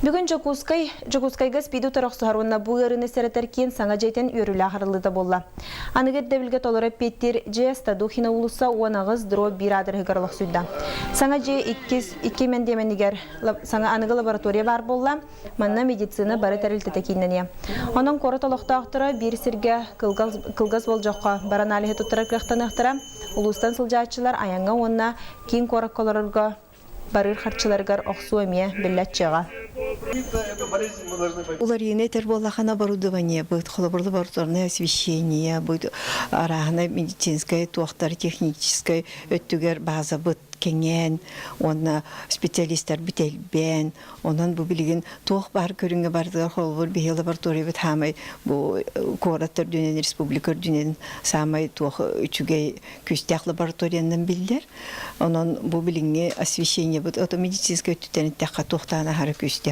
Бүгін Жокускайга спиду тарақсуаруына бұғырыны сәрәтәркен саңа жайтен өрілі ақырылыда болла. Анығыр дәвілге толыры Петтер Джеста дұхина ұлыса уанағыз дұро бір адырғы ғарлық сүдді. Саңа же 2 мендеменігер саңа анығы лаборатория бар болла, манна медицина бары тәрілті кейініне. Оның қоры толықта ақтыра бір сірге қылғыз бол жоққа баран алығы тұттыра қырықтан ақтыра, ұлыстан сылжатшылар аяңға онына кейін қоры қолырға барыр харчыларгар оқсу әме білләтчіға. Улар енетер болахана оборудование, будет лабораторное освещение, будет арахана медицинская, туахтар техническая, өттүгер база будет кенген, он специалисттар бителбен, онан бу билген тух бар көрүнгө бардыгар холбор бии лаборатория бит хамай бу кораттар дүнен республика дүнен самай тух үчүгө күстяк лабораториядан билдер. Онан бу билинге освещение бут медицинская өттүтен такка тухтана хары күстяк